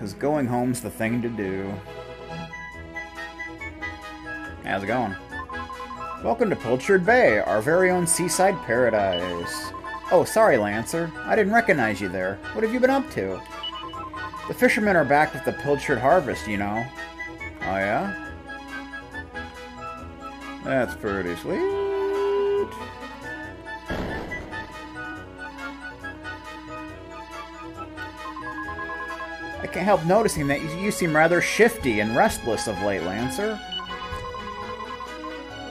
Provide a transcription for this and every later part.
because going home's the thing to do. How's it going? Welcome to Pilchard Bay, our very own seaside paradise. Oh, sorry, Lancer. I didn't recognize you there. What have you been up to? The fishermen are back with the Pilchard harvest, you know. Oh, yeah? That's pretty sweet. I can't help noticing that you seem rather shifty and restless of late, Lancer.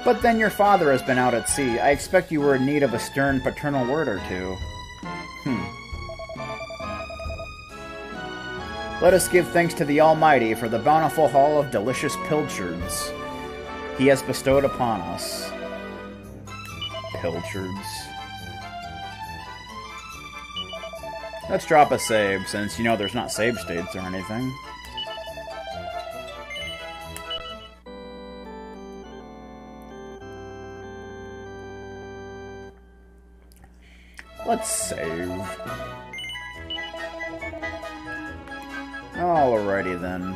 But then your father has been out at sea. I expect you were in need of a stern paternal word or two. Let us give thanks to the Almighty for the bountiful haul of delicious pilchards He has bestowed upon us. Pilchards. Let's drop a save, since, you know, there's not save states or anything. Let's save. Alrighty then.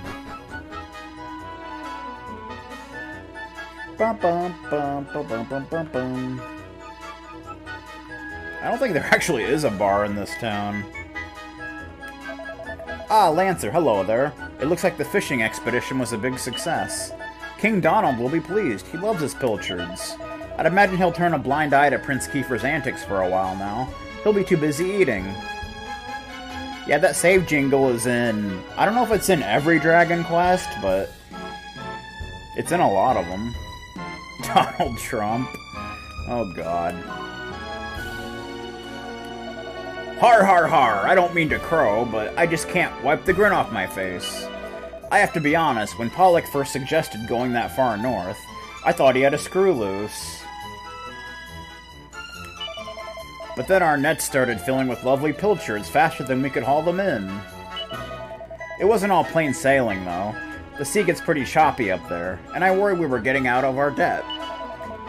Bum, bum, bum, bum, bum, bum, bum, bum. I don't think there actually is a bar in this town. Ah, Lancer, hello there. It looks like the fishing expedition was a big success. King Donald will be pleased. He loves his pilchards. I'd imagine he'll turn a blind eye to Prince Kiefer's antics for a while now. He'll be too busy eating. Yeah, that save jingle is in... I don't know if it's in every Dragon Quest, but... it's in a lot of them. Donald Trump. Oh, God. Har har har, I don't mean to crow, but I just can't wipe the grin off my face. I have to be honest, when Pollock first suggested going that far north, I thought he had a screw loose. But then our nets started filling with lovely pilchards faster than we could haul them in. It wasn't all plain sailing, though. The sea gets pretty choppy up there, and I worried we were getting out of our debt.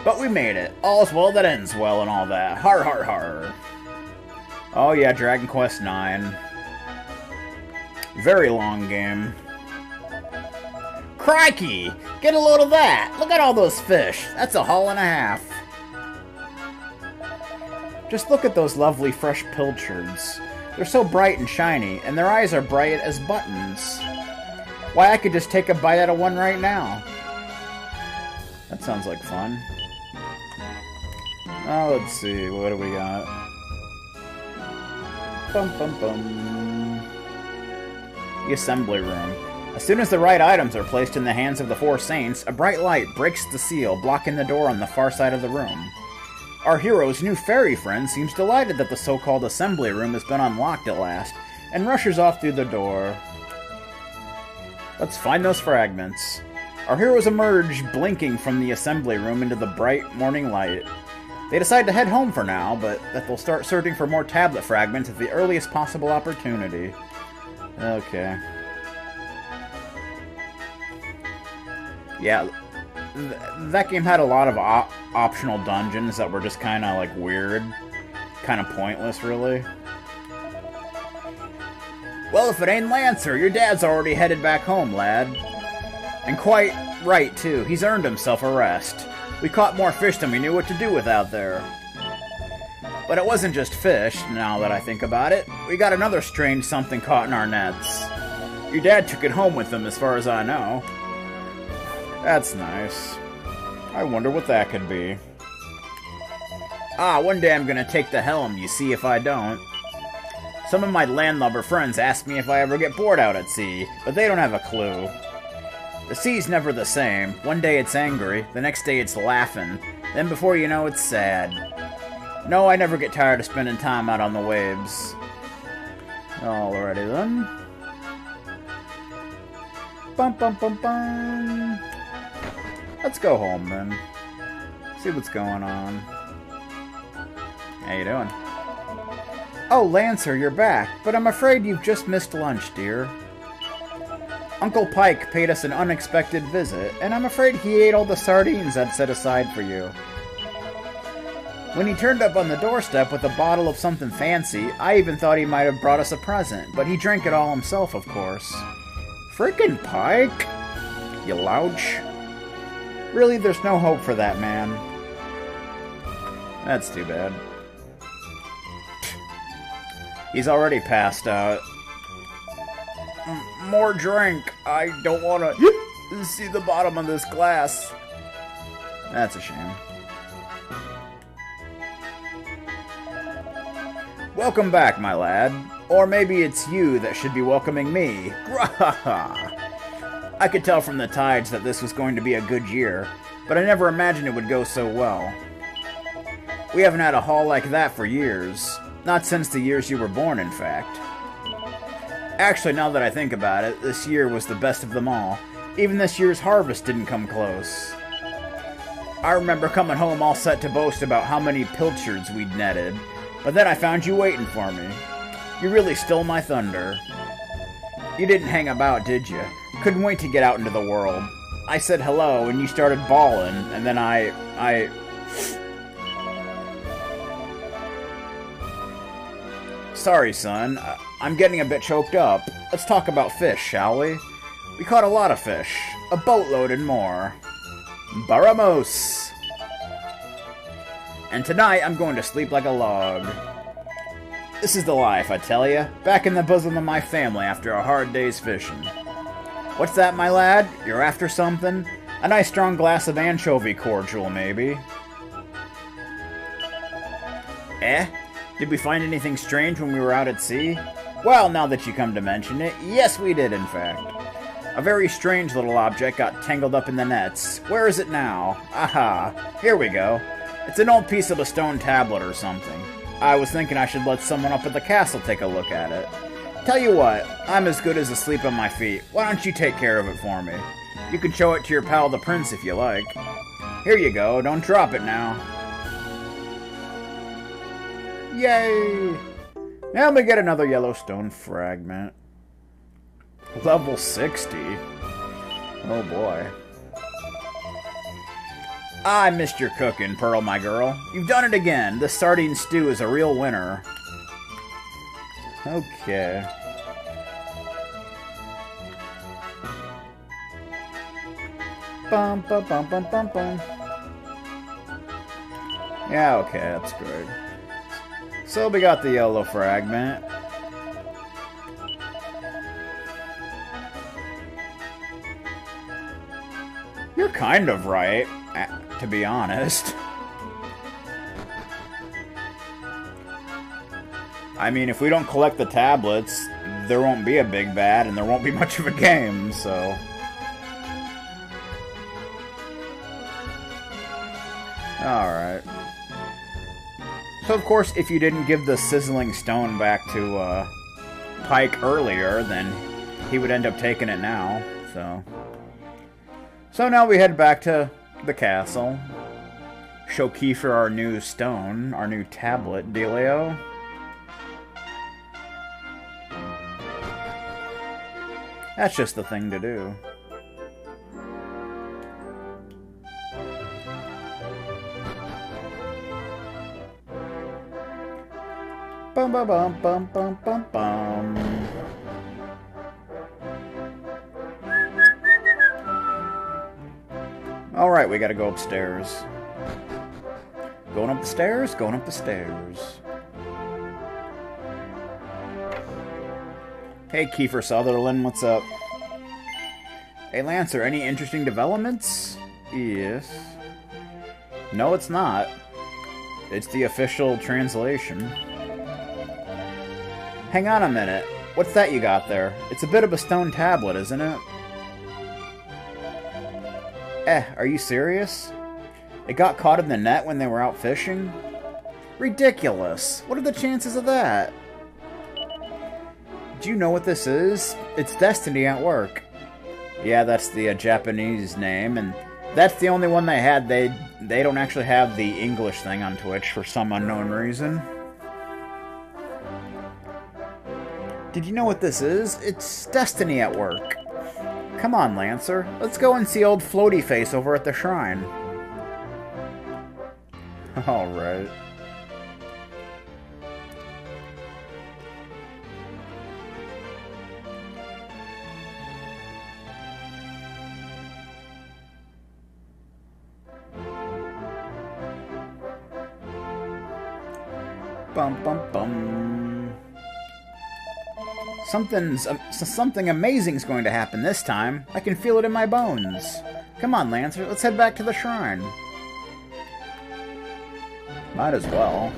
But we made it. All's well that ends well and all that. Har har har. Oh yeah, Dragon Quest IX. Very long game. Crikey! Get a load of that! Look at all those fish! That's a haul and a half. Just look at those lovely fresh pilchards. They're so bright and shiny, and their eyes are bright as buttons. Why, I could just take a bite out of one right now. That sounds like fun. Oh, let's see, what do we got? Bum bum bum. The assembly room. As soon as the right items are placed in the hands of the four saints, a bright light breaks the seal, blocking the door on the far side of the room. Our hero's new fairy friend seems delighted that the so-called assembly room has been unlocked at last, and rushes off through the door. Let's find those fragments. Our heroes emerge, blinking from the assembly room into the bright morning light. They decide to head home for now, but that they'll start searching for more tablet fragments at the earliest possible opportunity. Okay. Yeah, that game had a lot of optional dungeons that were just kind of, like, weird. Kind of pointless, really. Well, if it ain't Lancer, your dad's already headed back home, lad. And quite right, too. He's earned himself a rest. We caught more fish than we knew what to do with out there. But it wasn't just fish, now that I think about it. We got another strange something caught in our nets. Your dad took it home with him, as far as I know. That's nice. I wonder what that could be. Ah, one day I'm gonna take the helm, you see if I don't. Some of my landlubber friends ask me if I ever get bored out at sea, but they don't have a clue. The sea's never the same. One day it's angry, the next day it's laughing, then before you know it's sad. No, I never get tired of spending time out on the waves. Alrighty then. Bum bum bum bum. Let's go home then. See what's going on. How you doing? Oh, Lancer, you're back, but I'm afraid you've just missed lunch, dear. Uncle Pike paid us an unexpected visit, and I'm afraid he ate all the sardines I'd set aside for you. When he turned up on the doorstep with a bottle of something fancy, I even thought he might have brought us a present, but he drank it all himself, of course. Frickin' Pike! You louch. Really, there's no hope for that man. That's too bad. He's already passed out. More drink. I don't want to see the bottom of this glass. That's a shame. Welcome back, my lad. Or maybe it's you that should be welcoming me. I could tell from the tides that this was going to be a good year, but I never imagined it would go so well. We haven't had a haul like that for years. Not since the years you were born, in fact. Actually, now that I think about it, this year was the best of them all. Even this year's harvest didn't come close. I remember coming home all set to boast about how many pilchards we'd netted, but then I found you waiting for me. You really stole my thunder. You didn't hang about, did you? Couldn't wait to get out into the world. I said hello, and you started bawling, and then I... Sorry, son. I'm getting a bit choked up. Let's talk about fish, shall we? We caught a lot of fish. A boatload and more. Baramos! And tonight, I'm going to sleep like a log. This is the life, I tell ya. Back in the bosom of my family after a hard day's fishing. What's that, my lad? You're after something? A nice strong glass of anchovy cordial, maybe? Eh? Did we find anything strange when we were out at sea? Well, now that you come to mention it, yes we did, in fact. A very strange little object got tangled up in the nets. Where is it now? Aha! Here we go. It's an old piece of a stone tablet or something. I was thinking I should let someone up at the castle take a look at it. Tell you what, I'm as good as asleep on my feet. Why don't you take care of it for me? You can show it to your pal the prince if you like. Here you go, don't drop it now. Yay! Now we get another Yellowstone fragment. Level 60. Oh boy. I missed your cooking, Pearl, my girl. You've done it again. This sardine stew is a real winner. Okay. Bum, bum, bum, bum, bum, bum. Yeah, okay, that's great. So we got the yellow fragment. You're kind of right, to be honest. I mean, if we don't collect the tablets, there won't be a big bad and there won't be much of a game, so... Alright. So, of course, if you didn't give the sizzling stone back to Pike earlier, then he would end up taking it now, so... So now we head back to the castle. Show Kiefer our new stone, our new tablet, dealio. That's just the thing to do. Bum bum bum bum bum bum bum. Alright, we gotta go upstairs. Going up the stairs, going up the stairs. Hey, Kiefer Sutherland, what's up? Hey, Lancer, any interesting developments? Yes. No, it's not. It's the official translation. Hang on a minute. What's that you got there? It's a bit of a stone tablet, isn't it? Are you serious? It got caught in the net when they were out fishing? Ridiculous. What are the chances of that? Do you know what this is? It's Destiny at work. Yeah, that's the Japanese name, and that's the only one they had. They don't actually have the English thing on Twitch for some unknown reason. Did you know what this is? It's Destiny at work. Come on, Lancer. Let's go and see old Floaty Face over at the shrine. Alright. Bum bum bum. Something amazing's going to happen this time. I can feel it in my bones. Come on, Lancer, let's head back to the shrine. Might as well.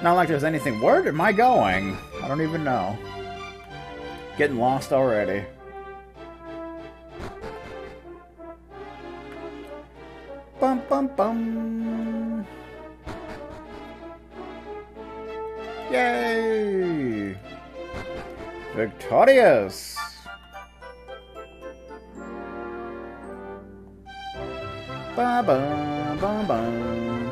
Not like there's anything. Where am I going? I don't even know. Getting lost already. Bum bum bum. Yay! Victorious! Ba bum bum bum.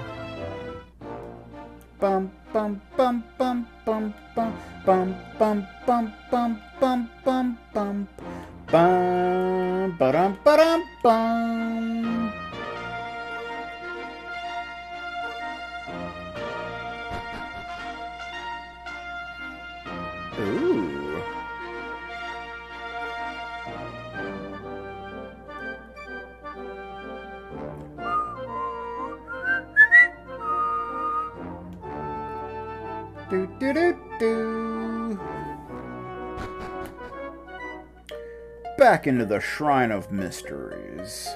Bum bum bum bum bum bum bum bum bum bum bum bum bum bum ba-dum ba-dum bum. Ooh. Do do do do. Back into the Shrine of Mysteries.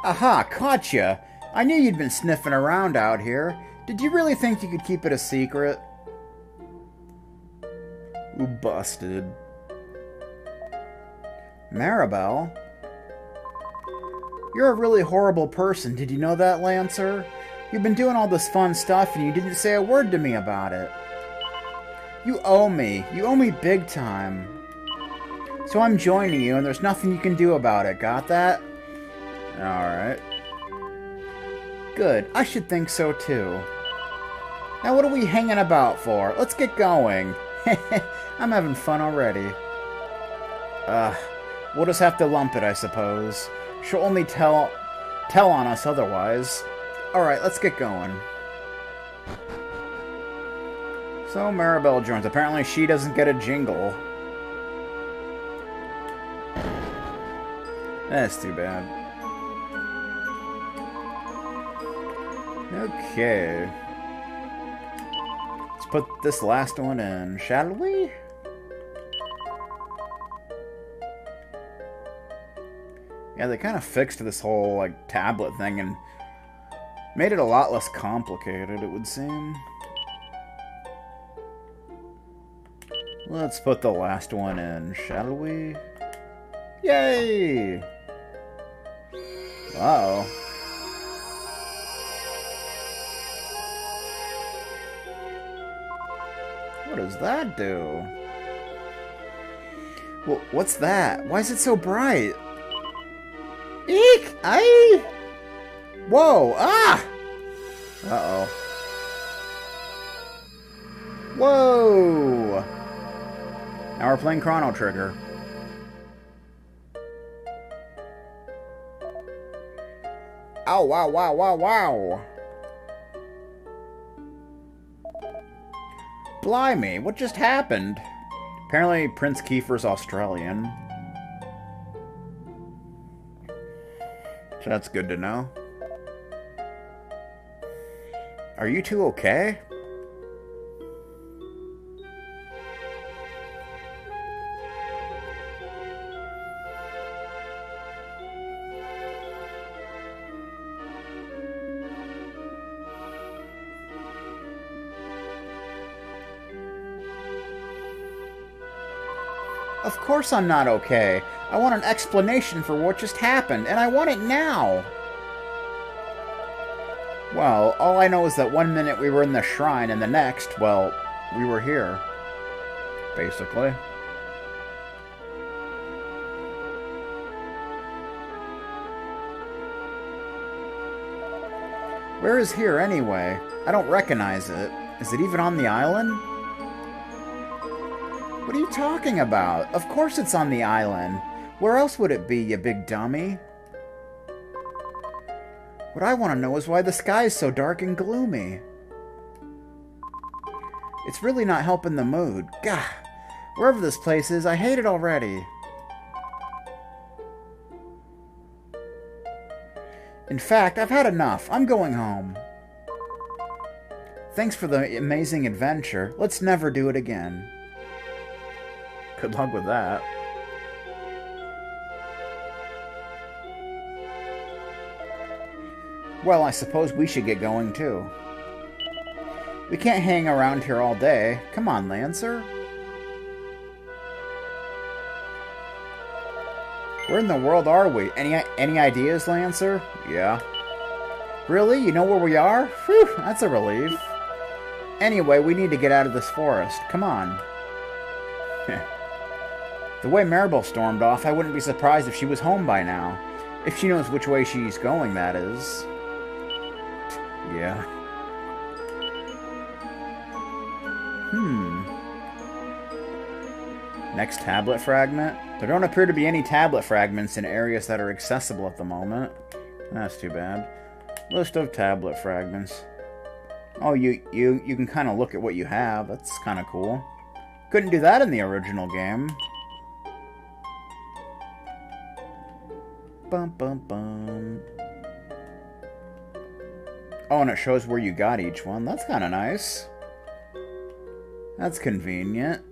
Aha, caught ya! I knew you'd been sniffing around out here. Did you really think you could keep it a secret? Ooh, busted. Maribel? You're a really horrible person. Did you know that, Lancer? You've been doing all this fun stuff and you didn't say a word to me about it. You owe me. You owe me big time. So I'm joining you and there's nothing you can do about it. Got that? Alright. Good. I should think so too. Now what are we hanging about for? Let's get going. I'm having fun already. We'll just have to lump it, I suppose. She'll only tell on us otherwise. Alright, let's get going. So Maribel joins. Apparently she doesn't get a jingle. That's too bad. Okay. Let's put this last one in, shall we? Yeah, they kind of fixed this whole, like, tablet thing and made it a lot less complicated, it would seem. Let's put the last one in, shall we? Yay! Wow. What does that do? Well, what's that? Why is it so bright? Eek! Aye! Whoa! Ah! Uh-oh. Whoa! Now we're playing Chrono Trigger. Ow, wow, wow, wow, wow! Blimey, what just happened? Apparently Prince Kiefer's Australian. So that's good to know. Are you two okay? Of course I'm not okay. I want an explanation for what just happened, and I want it now. Well, all I know is that one minute we were in the shrine, and the next, well, we were here. Basically. Where is here, anyway? I don't recognize it. Is it even on the island? What are you talking about? Of course it's on the island. Where else would it be, you big dummy? What I want to know is why the sky is so dark and gloomy. It's really not helping the mood. Gah! Wherever this place is, I hate it already. In fact, I've had enough. I'm going home. Thanks for the amazing adventure. Let's never do it again. Good luck with that. Well, I suppose we should get going, too. We can't hang around here all day. Come on, Lancer. Where in the world are we? Any ideas, Lancer? Yeah. Really? You know where we are? Phew, that's a relief. Anyway, we need to get out of this forest. Come on. The way Maribel stormed off, I wouldn't be surprised if she was home by now. If she knows which way she's going, that is. Yeah. Next tablet fragment? There don't appear to be any tablet fragments in areas that are accessible at the moment. That's too bad. List of tablet fragments. Oh, you can kind of look at what you have. That's kind of cool. Couldn't do that in the original game. Bum bum bum. Oh, and it shows where you got each one. That's kind of nice. That's convenient.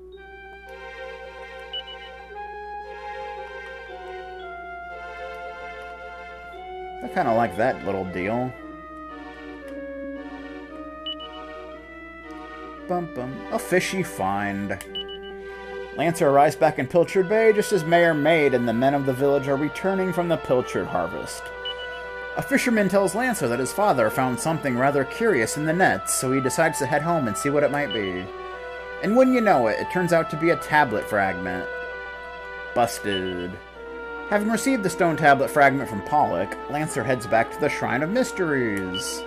I kind of like that little deal. Bum bum. A fishy find. Lancer arrives back in Pilchard Bay just as Mayor Maid and the men of the village are returning from the Pilchard harvest. A fisherman tells Lancer that his father found something rather curious in the nets, so he decides to head home and see what it might be. And when you know it, it turns out to be a tablet fragment. Busted. Having received the stone tablet fragment from Pollock, Lancer heads back to the Shrine of Mysteries.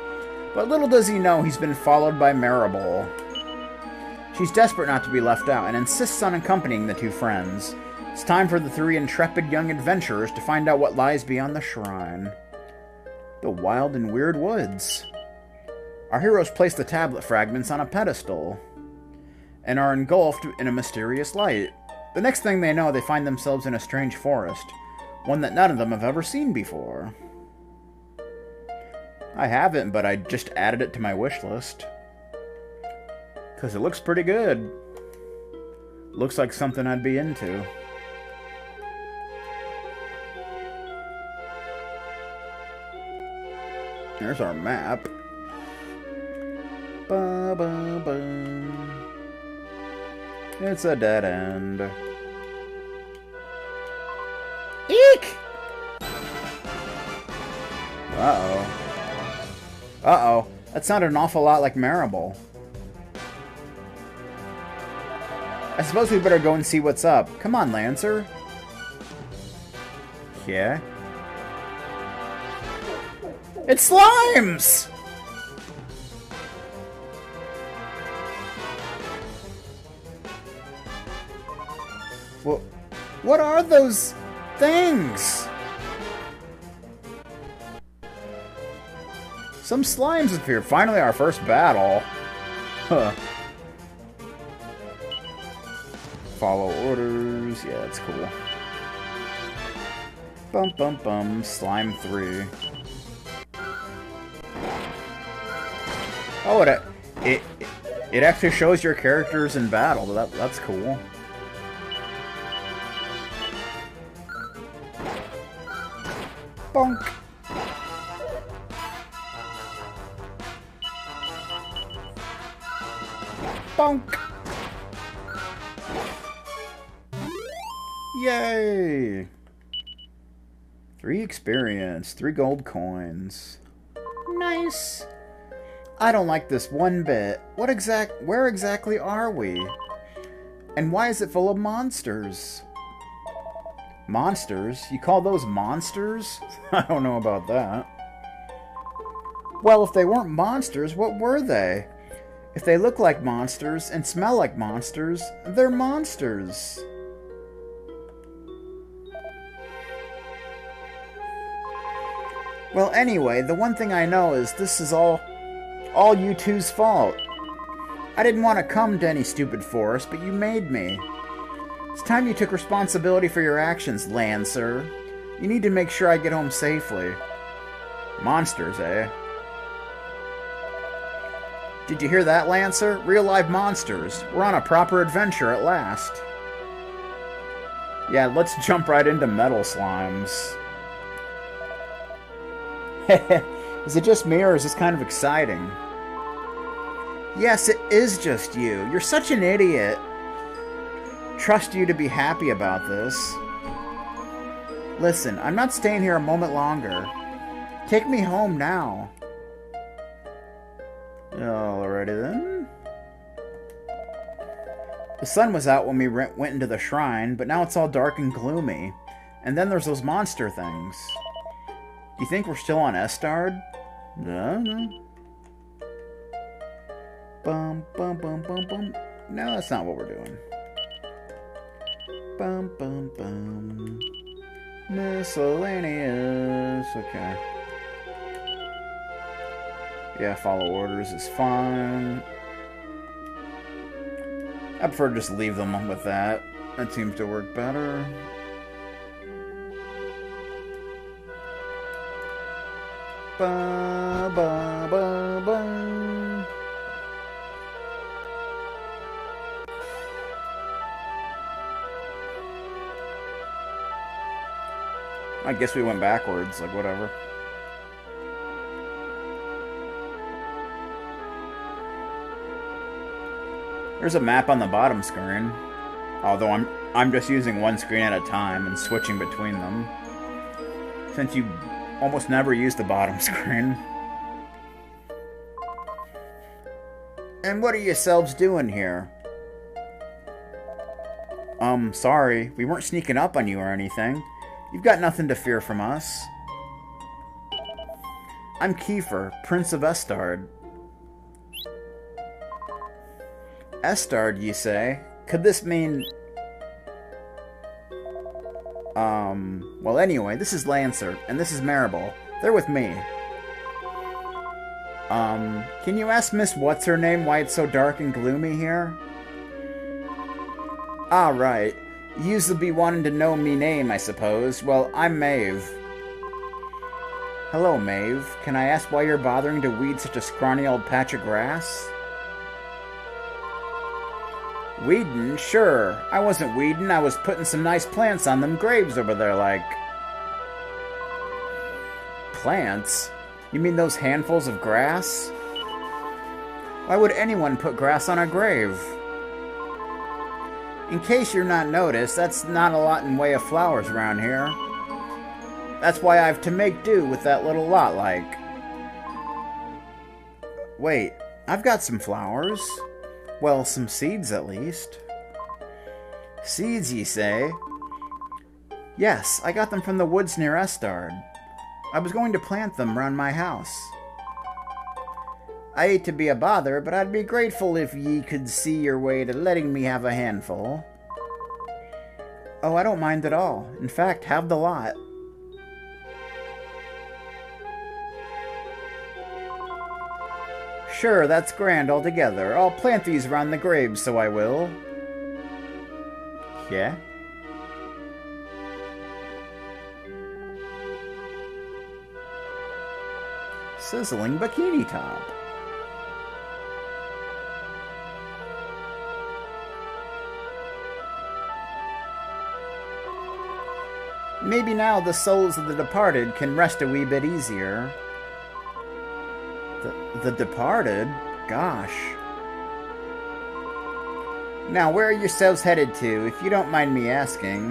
But little does he know he's been followed by Maribel. She's desperate not to be left out and insists on accompanying the two friends. It's time for the three intrepid young adventurers to find out what lies beyond the shrine. The wild and weird woods. Our heroes place the tablet fragments on a pedestal and are engulfed in a mysterious light. The next thing they know, they find themselves in a strange forest, one that none of them have ever seen before. I haven't, but I just added it to my wish list. Because it looks pretty good. Looks like something I'd be into. There's our map. Ba ba ba. It's a dead end. Eek! Uh-oh. Uh-oh. That sounded an awful lot like Maribel. I suppose we better go and see what's up. Come on, Lancer. Yeah? It's slimes! Well, what are those things? Some slimes appear. Finally, our first battle. Huh. Follow orders. Yeah, that's cool. Bum bum bum. Slime 3. Oh, it actually shows your characters in battle. That's cool. Bonk. Bonk. Yay! 3 experience, 3 gold coins. Nice. I don't like this one bit. Where exactly are we? And why is it full of monsters? Monsters? You call those monsters? I don't know about that. Well, if they weren't monsters, what were they? If they look like monsters and smell like monsters, they're monsters. Well, anyway, the one thing I know is this is all you two's fault. I didn't want to come to any stupid forest, but you made me. It's time you took responsibility for your actions, Lancer. You need to make sure I get home safely. Monsters, eh? Did you hear that, Lancer? Real live monsters. We're on a proper adventure at last. Yeah, let's jump right into metal slimes. Is it just me, or is this kind of exciting? Yes, it is just you. You're such an idiot. Trust you to be happy about this. Listen, I'm not staying here a moment longer. Take me home now. Alrighty then. The sun was out when we went into the shrine, but now it's all dark and gloomy. And then there's those monster things. You think we're still on Estard? No. Bum, bum, bum, bum, bum. No, that's not what we're doing. Bum, bum, bum. Miscellaneous. Okay. Yeah, follow orders is fine. I prefer to just leave them with that. That seems to work better. Ba, ba, ba, ba. I guess we went backwards, like whatever. There's a map on the bottom screen. Although I'm just using one screen at a time and switching between them. Since you almost never use the bottom screen. And what are yourselves doing here? Sorry. We weren't sneaking up on you or anything. You've got nothing to fear from us. I'm Kiefer, Prince of Estard. Estard, you say? Could this mean... Well, anyway, this is Lancer, and this is Maribel. They're with me. Can you ask Miss What's-Her-Name why it's so dark and gloomy here? Ah, right. You'll be wanting to know me name, I suppose. Well, I'm Maeve. Hello, Maeve. Can I ask why you're bothering to weed such a scrawny old patch of grass? Weedin'? Sure. I wasn't weedin', I was putting some nice plants on them graves over there, like... Plants? You mean those handfuls of grass? Why would anyone put grass on a grave? In case you're not noticed, that's not a lot in way of flowers around here. That's why I've to make do with that little lot, like... Wait, I've got some flowers. Well, some seeds, at least. Seeds, ye say? Yes, I got them from the woods near Estard. I was going to plant them round my house. I hate to be a bother, but I'd be grateful if ye could see your way to letting me have a handful. Oh, I don't mind at all. In fact, have the lot. Sure, that's grand altogether. I'll plant these round the graves, so I will. Yeah? Sizzling bikini top. Maybe now the souls of the departed can rest a wee bit easier. The departed? Gosh. Now, where are yourselves headed to, if you don't mind me asking?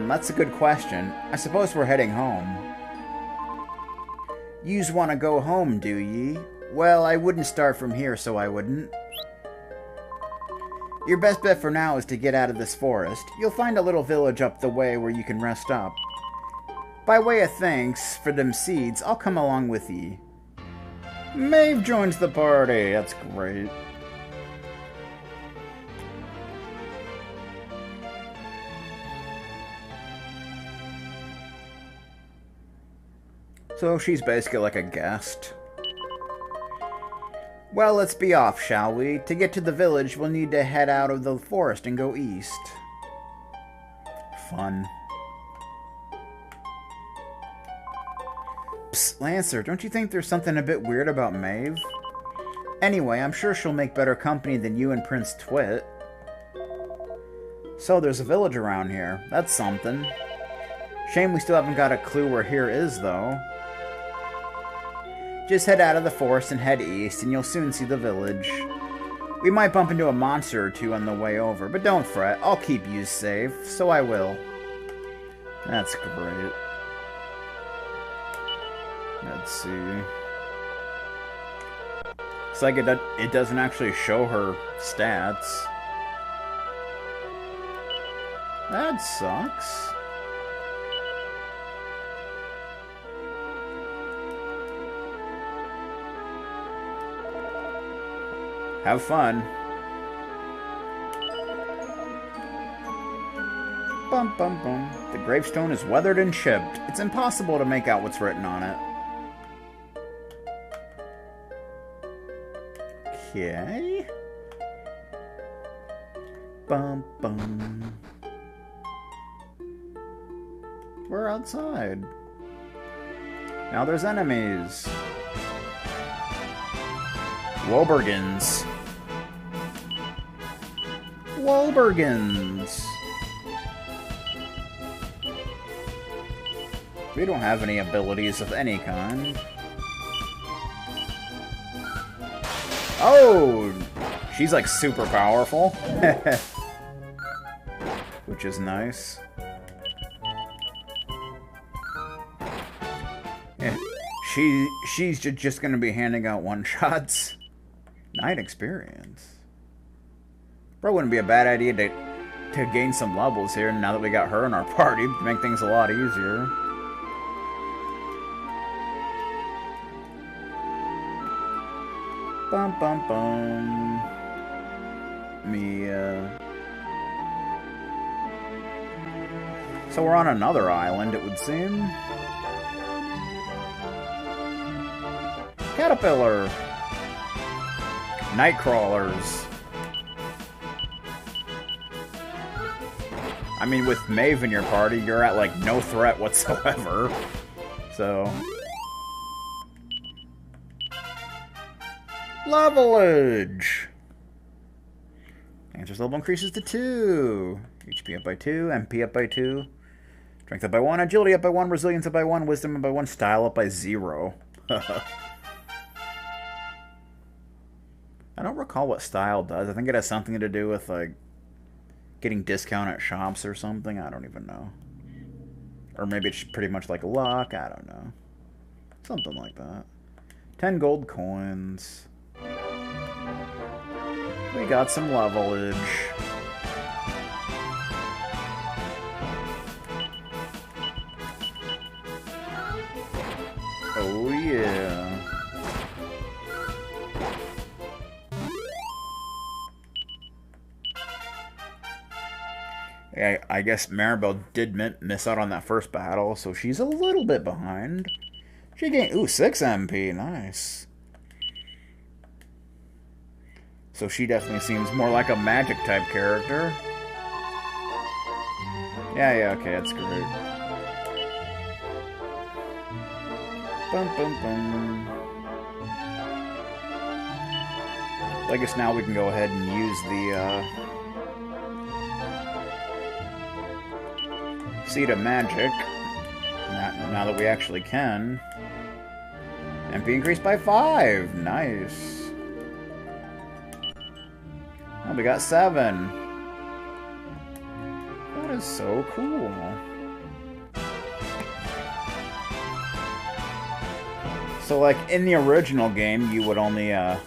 That's a good question. I suppose we're heading home. Yous want to go home, do ye? Well, I wouldn't start from here, so I wouldn't. Your best bet for now is to get out of this forest. You'll find a little village up the way where you can rest up. By way of thanks for them seeds, I'll come along with ye. Maeve joins the party. That's great. So she's basically like a guest. Well, let's be off, shall we? To get to the village, we'll need to head out of the forest and go east. Fun. Psst, Lancer, don't you think there's something a bit weird about Maeve? Anyway, I'm sure she'll make better company than you and Prince Twit. So, there's a village around here. That's something. Shame we still haven't got a clue where here is, though. Just head out of the forest and head east, and you'll soon see the village. We might bump into a monster or two on the way over, but don't fret. I'll keep you safe, so I will. That's great. Let's see. It's like it doesn't actually show her stats. That sucks. Have fun. Bum bum bum. The gravestone is weathered and chipped. It's impossible to make out what's written on it. Okay. Bum bum. We're outside. Now there's enemies. Wobergans. Wobergans. We don't have any abilities of any kind. Oh! She's like super powerful. Which is nice. Yeah. She's just gonna be handing out one-shots. Night experience. Probably wouldn't be a bad idea to gain some levels here now that we got her in our party to make things a lot easier. Bum bum bum. Mia. So we're on another island, it would seem. Caterpillar. Nightcrawlers. I mean, with Maeve in your party, you're at, like, no threat whatsoever. So... Levelage! Answer's level increases to 2. HP up by 2, MP up by 2. Strength up by 1, agility up by 1, resilience up by 1, wisdom up by 1, style up by 0. I don't recall what style does. I think it has something to do with, like, getting discount at shops or something. I don't even know. Or maybe it's pretty much like luck. I don't know. Something like that. 10 gold coins. We got some levelage. Oh, yeah. I guess Maribel did miss out on that first battle, so she's a little bit behind. She gained, ooh, 6 MP, nice. So she definitely seems more like a magic type character. Yeah, okay, that's great. Bum, bum, bum. I guess now we can go ahead and use the, Seed of Magic. Now that we actually can. MP increased by 5. Nice. Oh, we got 7. That is so cool. So, like, in the original game, you would only, it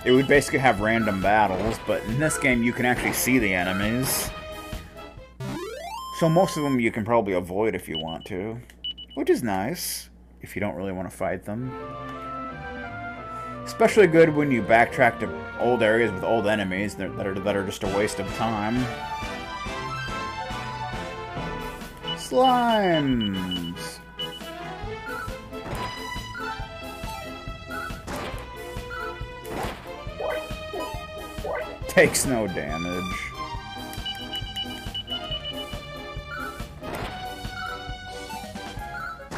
would basically have random battles, but in this game, you can actually see the enemies. So most of them you can probably avoid if you want to, which is nice, if you don't really want to fight them. Especially good when you backtrack to old areas with old enemies that are just a waste of time. Slimes! Takes no damage.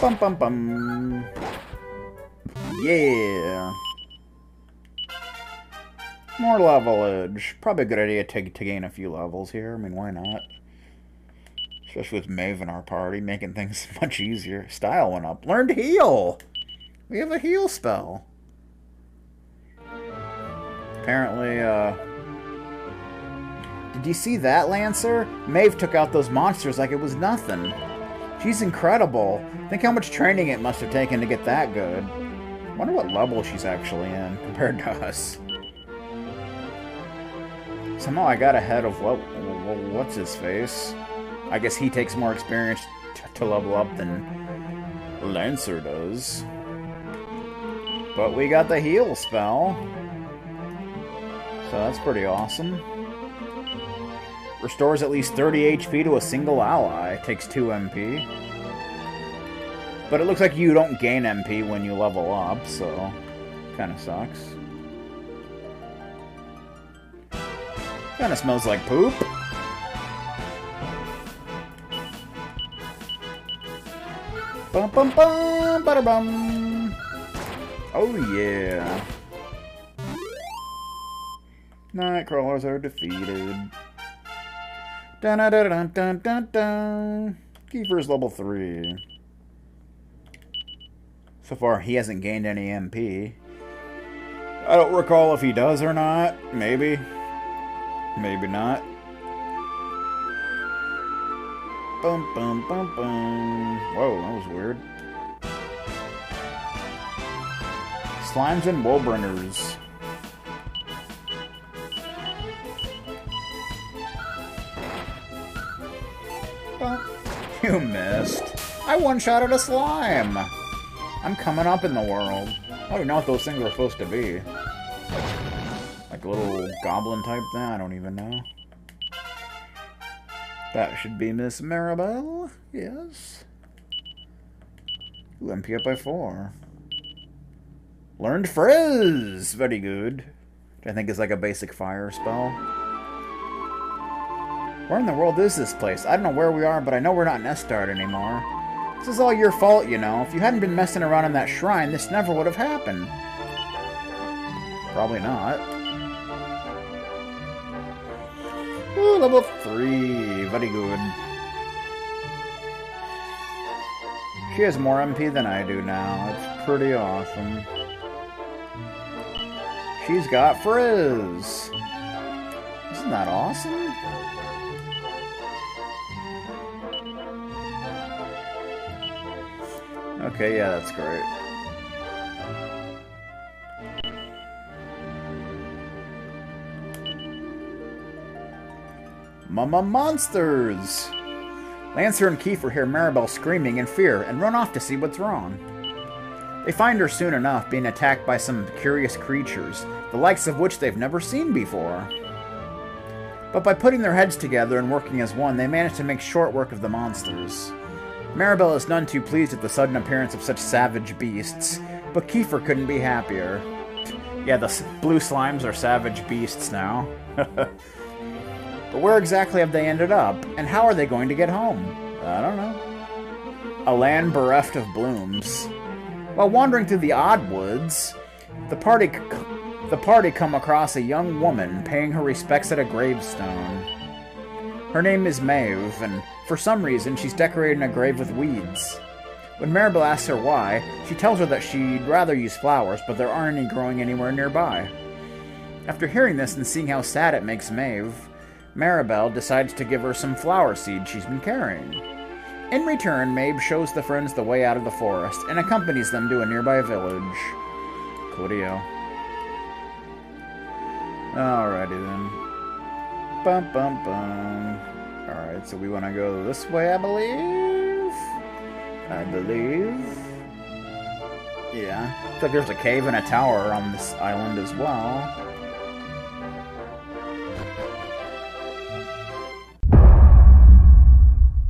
Bum bum bum. Yeah. More levelage. Probably a good idea to gain a few levels here. I mean, why not? Especially with Maeve in our party, making things much easier. Style went up. Learn to heal! We have a heal spell. Apparently, did you see that, Lancer? Maeve took out those monsters like it was nothing. She's incredible. Think how much training it must have taken to get that good. Wonder what level she's actually in compared to us. Somehow I got ahead of what's his face. I guess he takes more experience to level up than Lancer does. But we got the heal spell. So that's pretty awesome. Restores at least 30 HP to a single ally. Takes 2 MP. But it looks like you don't gain MP when you level up, so kind of sucks. Kind of smells like poop. Bum bum bum, bada bum. Oh yeah. Nightcrawlers are defeated. Dun dun dun dun dun dun dun. Kiefer's level 3. So far, he hasn't gained any MP. I don't recall if he does or not. Maybe. Maybe not. Bum bum bum bum. Whoa, that was weird. Slimes and Woebringers. You missed. I one-shotted a slime. I'm coming up in the world. I don't even know what those things are supposed to be. Like a little goblin type thing? I don't even know. That should be Miss Maribel. Yes. Ooh, MP up by 4. Learned Frizz! Very good. Which I think is like a basic fire spell. Where in the world is this place? I don't know where we are, but I know we're not in Estard anymore. This is all your fault, you know. If you hadn't been messing around in that shrine, this never would have happened. Probably not. Ooh, level 3. Very good. She has more MP than I do now. It's pretty awesome. She's got Frizz. Isn't that awesome? Okay, yeah, that's great. Mama Monsters! Lancer and Kiefer hear Maribel screaming in fear and run off to see what's wrong. They find her soon enough being attacked by some curious creatures, the likes of which they've never seen before. But by putting their heads together and working as one, they manage to make short work of the monsters. Maribel is none too pleased at the sudden appearance of such savage beasts, but Kiefer couldn't be happier. Yeah, the blue slimes are savage beasts now. But where exactly have they ended up, and how are they going to get home? I don't know. A land bereft of blooms. While wandering through the odd woods, the party come across a young woman paying her respects at a gravestone. Her name is Maeve, and for some reason she's decorating a grave with weeds. When Maribel asks her why, she tells her that she'd rather use flowers, but there aren't any growing anywhere nearby. After hearing this and seeing how sad it makes Maeve, Maribel decides to give her some flower seeds she's been carrying. In return, Maeve shows the friends the way out of the forest and accompanies them to a nearby village. Coolio. Alrighty then. Bum bum bum. Alright, so we want to go this way, I believe? Yeah. Looks like there's a cave and a tower on this island as well.